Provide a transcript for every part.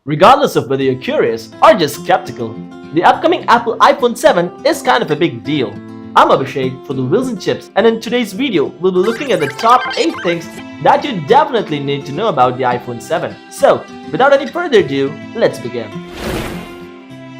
Regardless of whether you're curious or just skeptical, the upcoming Apple iPhone 7 is kind of a big deal. I'm Abhishek for the Wheels and Chips, and in today's video, we'll be looking at the top 8 things that you definitely need to know about the iPhone 7. So, without any further ado, let's begin.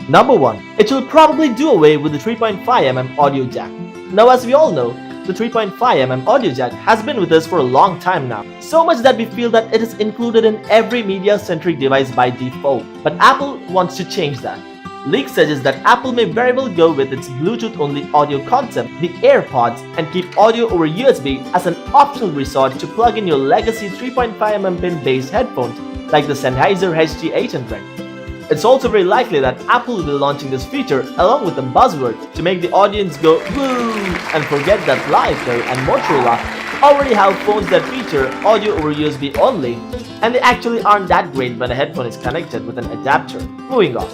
Number 1. It will probably do away with the 3.5mm audio jack. Now, as we all know, the 3.5mm audio jack has been with us for a long time now, so much that we feel that it is included in every media-centric device by default. But Apple wants to change that. Leaks suggest that Apple may very well go with its Bluetooth-only audio concept, the AirPods, and keep audio over USB as an optional resort to plug in your legacy 3.5mm pin-based headphones like the Sennheiser HT800. It's also very likely that Apple will be launching this feature along with a buzzword to make the audience go woo and forget that Lyco and Motorola already have phones that feature audio over USB only, and they actually aren't that great when a headphone is connected with an adapter. Moving on.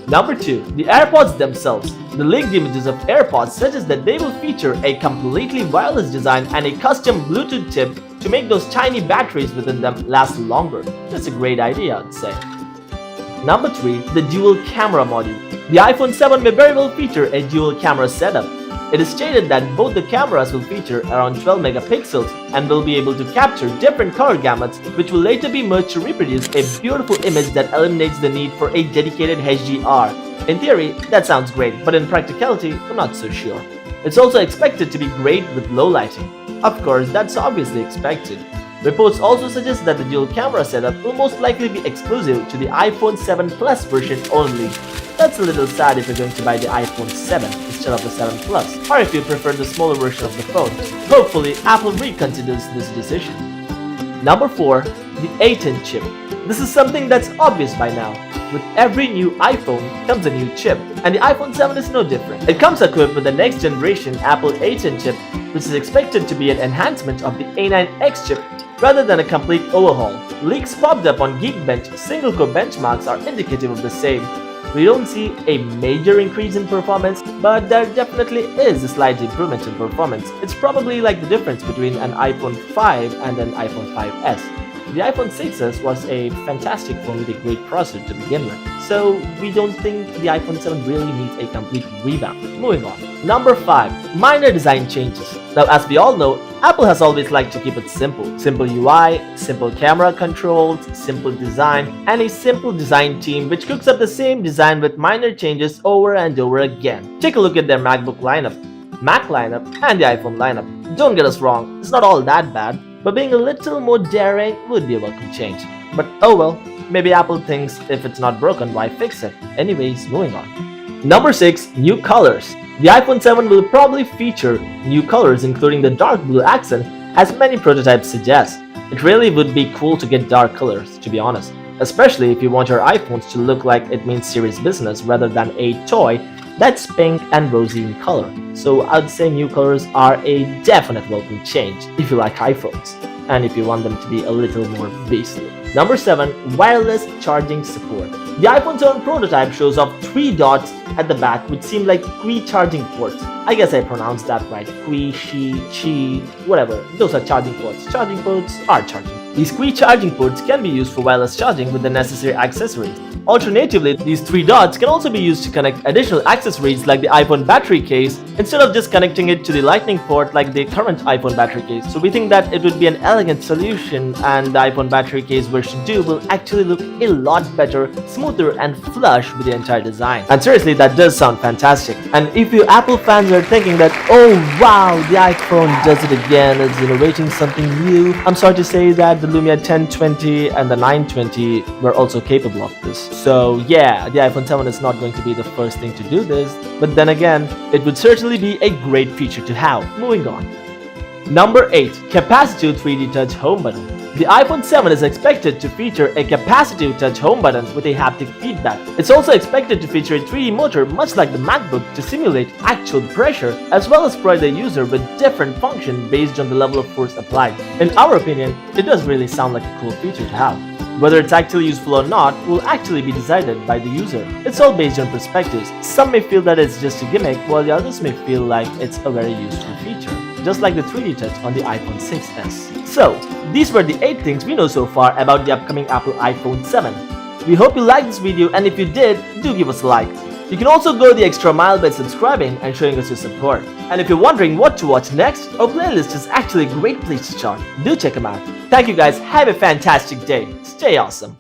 Number 2. The AirPods themselves. The leaked images of AirPods suggest that they will feature a completely wireless design and a custom Bluetooth tip to make those tiny batteries within them last longer. That's a great idea, I'd say. Number 3. The dual camera module. The iPhone 7 may very well feature a dual camera setup. It is stated that both the cameras will feature around 12 megapixels and will be able to capture different color gamuts, which will later be merged to reproduce a beautiful image that eliminates the need for a dedicated HDR. In theory, that sounds great, but in practicality, we're not so sure. It's also expected to be great with low lighting. Of course, that's obviously expected. Reports also suggest that the dual camera setup will most likely be exclusive to the iPhone 7 Plus version only. That's a little sad if you're going to buy the iPhone 7 instead of the 7 Plus, or if you prefer the smaller version of the phone. Hopefully, Apple reconsiders this decision. Number 4. The A10 chip. This is something that's obvious by now. With every new iPhone comes a new chip, and the iPhone 7 is no different. It comes equipped with the next generation Apple A10 chip, which is expected to be an enhancement of the A9X chip rather than a complete overhaul. Leaks popped up on Geekbench single-core benchmarks are indicative of the same. We don't see a major increase in performance, but there definitely is a slight improvement in performance. It's probably like the difference between an iPhone 5 and an iPhone 5S. The iPhone 6s was a fantastic phone with a great processor to begin with, so we don't think the iPhone 7 really needs a complete revamp. Moving on. Number 5. Minor design changes. Now, as we all know, Apple has always liked to keep it simple. Simple UI, simple camera controls, simple design, and a simple design team which cooks up the same design with minor changes over and over again. Take a look at their MacBook lineup, Mac lineup, and the iPhone lineup. Don't get us wrong, it's not all that bad, but being a little more daring would be a welcome change. But oh well, maybe Apple thinks if it's not broken, why fix it? Anyways, moving on. Number 6. New colors. The iPhone 7 will probably feature new colors including the dark blue accent, as many prototypes suggest. It really would be cool to get dark colors, to be honest, especially if you want your iPhones to look like it means serious business rather than a toy that's pink and rosy in color. So I'd say new colors are a definite welcome change if you like iPhones, and if you want them to be a little more beastly. Number 7. Wireless charging support. The iPhone 7 prototype shows off 3 dots at the back which seem like Qi charging ports. I guess I pronounced that right. Qi, Qi, whatever. Those are charging ports. Charging ports are charging. These Qi charging ports can be used for wireless charging with the necessary accessories. Alternatively, these 3 dots can also be used to connect additional accessories like the iPhone battery case instead of just connecting it to the lightning port like the current iPhone battery case. So we think that it would be an elegant solution, and the iPhone battery case version 2 will actually look a lot better, smoother and flush with the entire design. And seriously, that does sound fantastic. And if you Apple fans are thinking that, oh wow, the iPhone does it again, it's innovating something new, I'm sorry to say that the Lumia 1020 and the 920 were also capable of this. So yeah, the iPhone 7 is not going to be the first thing to do this, but then again, it would certainly be a great feature to have. Moving on. Number 8. Capacitive 3D Touch Home Button. The iPhone 7 is expected to feature a capacitive touch home button with a haptic feedback. It's also expected to feature a 3D motor much like the MacBook to simulate actual pressure, as well as provide the user with different functions based on the level of force applied. In our opinion, it does really sound like a cool feature to have. Whether it's actually useful or not will actually be decided by the user. It's all based on perspectives. Some may feel that it's just a gimmick, while the others may feel like it's a very useful feature, just like the 3D Touch on the iPhone 6s. So, these were the 8 things we know so far about the upcoming Apple iPhone 7. We hope you liked this video, and if you did, do give us a like. You can also go the extra mile by subscribing and showing us your support. And if you're wondering what to watch next, our playlist is actually a great place to start. Do check them out. Thank you guys, have a fantastic day. Stay awesome.